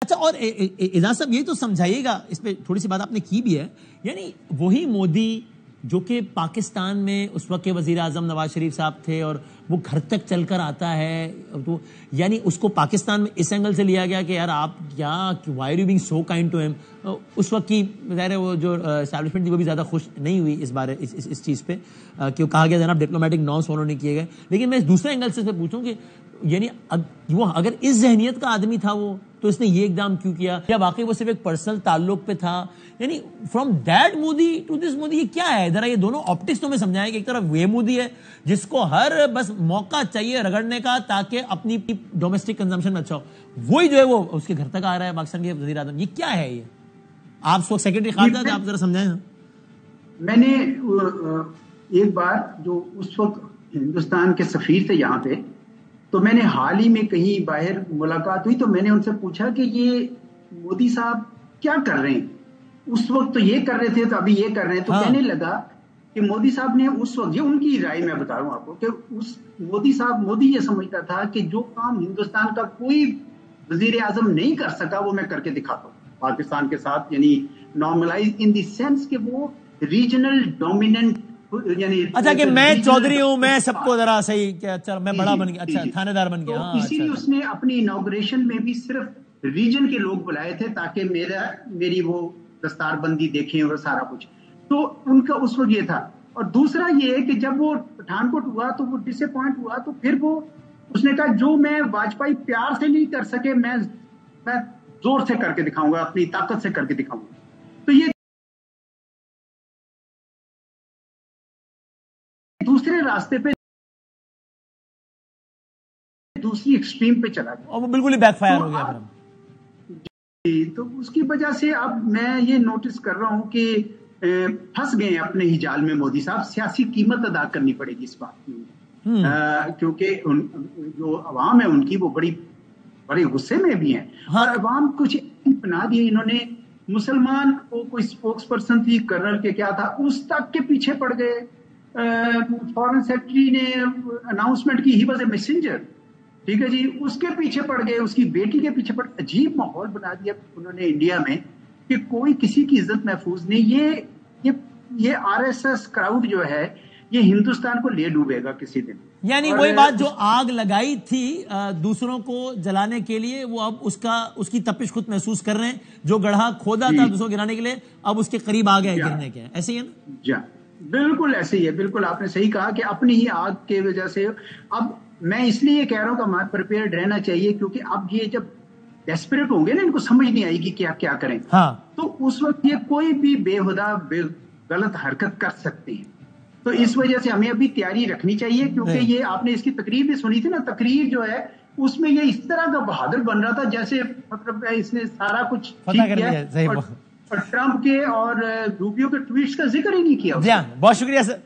اچھا، اور اعجاز صاحب یہ تو سمجھائیے گا، اس پہ تھوڑی سی بات آپ نے کی بھی ہے، یعنی وہی مودی جو کہ پاکستان میں اس وقت کے وزیر اعظم نواز شریف صاحب تھے اور وہ گھر تک چل کر آتا ہے، تو یعنی اس کو پاکستان میں اس اینگل سے لیا گیا کہ یار آپ کیا why are you being so kind to him. اس وقت کی ظاہر ہے وہ جو اسٹیبلشمنٹ تھی وہ بھی زیادہ خوش نہیں ہوئی اس بارے اس چیز پہ کہ وہ کہا گیا جناب ڈپلومیٹک نارمس فالو نہیں کیے گئے. لیکن میں دوسرے اینگل سے پوچھوں کہ یعنی وہ اگر اس ذہنیت کا آدمی تھا وہ تو اس نے یہ اقدام کیوں کیا؟ یا واقعی وہ صرف ایک پرسنل تعلق پہ تھا؟ یعنی from that Modi to this Modi یہ کیا ہے؟ ذرا یہ دونوں آپٹکس تو میں سمجھائیں کہ ایک طرف وہ مودی ہے جس کو ہر بس موقع چاہیے رگڑنے کا تاکہ اپنی ڈومیسٹک کنزمپشن میں اچھا ہو، وہی جو ہے وہ اس کے گھر تک آ رہا ہے پاکستان کے وزیر اعظم. یہ کیا ہے؟ یہ آپ اس وقت سیکرٹری خارجہ تھے، آپ ذرا سمجھائیں. میں نے ایک بار جو اس وقت ہندوستان کے سفیر تھے یہاں پہ، تو میں نے حال ہی میں کہیں باہر ملاقات ہوئی تو میں نے ان سے پوچھا کہ یہ مودی صاحب کیا کر رہے ہیں؟ اس وقت تو یہ کر رہے تھے تو ابھی یہ کر رہے ہیں. تو کہنے لگا کہ مودی صاحب نے اس وقت، یہ ان کی رائے میں بتا رہا ہوں آپ کو، کہ اس مودی یہ سمجھتا تھا کہ جو کام ہندوستان کا کوئی وزیر اعظم نہیں کر سکا وہ میں کر کے دکھاتا ہوں پاکستان کے ساتھ، یعنی نارملائز ان دی سینس کہ وہ ریجنل ڈومیننٹ، یعنی اچھا کہ میں چودھری ہوں، میں سب کو ذرا صحیح کہ اچھا میں بڑا بن گیا، اچھا تھانے دار بن گیا. اسی لیے اس نے اپنی انوگریشن میں بھی صرف ریجن کے لوگ بلائے تھے تاکہ میری وہ دستار بندی دیکھیں اور سارا کچھ. تو ان کا اس وقت یہ تھا. اور دوسرا یہ ہے کہ جب وہ پٹھان کوٹ ہوا تو وہ ڈس اپوائنٹ ہوا، تو پھر وہ اس نے کہا جو میں واجپئی پیار سے نہیں کر سکے میں زور سے کر کے دکھاؤں گا، اپنی طاقت سے کر کے دکھاؤں گا. تو یہ دوسرے راستے پہ، دوسری ایکسٹریم پہ چلا گیا اور وہ بالکل ہی بیک فائر ہو گیا. تو اس کی وجہ سے اب میں یہ نوٹس کر رہا ہوں کہ پھنس گئے اپنے ہی جال میں مودی صاحب. سیاسی قیمت ادا کرنی پڑے گی اس بات کی، کیونکہ جو عوام ہے ان کی وہ بڑے غصے میں بھی ہیں. اور عوام کچھ بنا دیے انہوں نے. مسلمان کو کوئی اسپوکس پرسن تھی کرنل کے کیا تھا اس تک کے پیچھے پڑ گئے. فارن سیکرٹری نے اناؤنسمنٹ کی، ہی واز اے میسنجر، ٹھیک ہے جی، اس کے پیچھے پڑ گئے، اس کی بیٹی کے پیچھے پڑ. عجیب ماحول بنا دیا انہوں نے انڈیا میں کہ کوئی کسی کی عزت محفوظ نہیں. یہ آر ایس ایس کراؤڈ جو ہے یہ ہندوستان کو لے ڈوبے گا کسی دن. یعنی وہی بات جو آگ لگائی تھی دوسروں کو جلانے کے لیے، وہ اب اس کی تپش خود محسوس کر رہے ہیں. جو گڑھا کھودا تھا دوسروں گرانے کے لیے اب اس کے قریب آ گئے گرنے کے. ایسے ہی ہے نا؟ جی بالکل ایسے ہی ہے. بالکل آپ نے صحیح کہا کہ اپنی ہی آگ کی وجہ سے. اب میں اس لیے کہہ رہا ہوں کہ ہمیں پریپیئرڈ رہنا چاہیے، کیونکہ اب یہ جب ڈیسپریٹ ہوں گے نا، ان کو سمجھ نہیں آئے گی کیا کریں. تو اس وقت یہ کوئی بھی بےہدہ غلط حرکت کر سکتے ہیں. تو اس وجہ سے ہمیں ابھی تیاری رکھنی چاہیے، کیونکہ یہ آپ نے اس کی تقریر بھی سنی تھی نا، تقریر جو ہے اس میں یہ اس طرح کا بہادر بن رہا تھا جیسے مطلب اس نے سارا کچھ ٹھیک کیا اور ٹرمپ کے اور روبیو کے ٹویٹس کا ذکر ہی نہیں کیا. بہت شکریہ سر.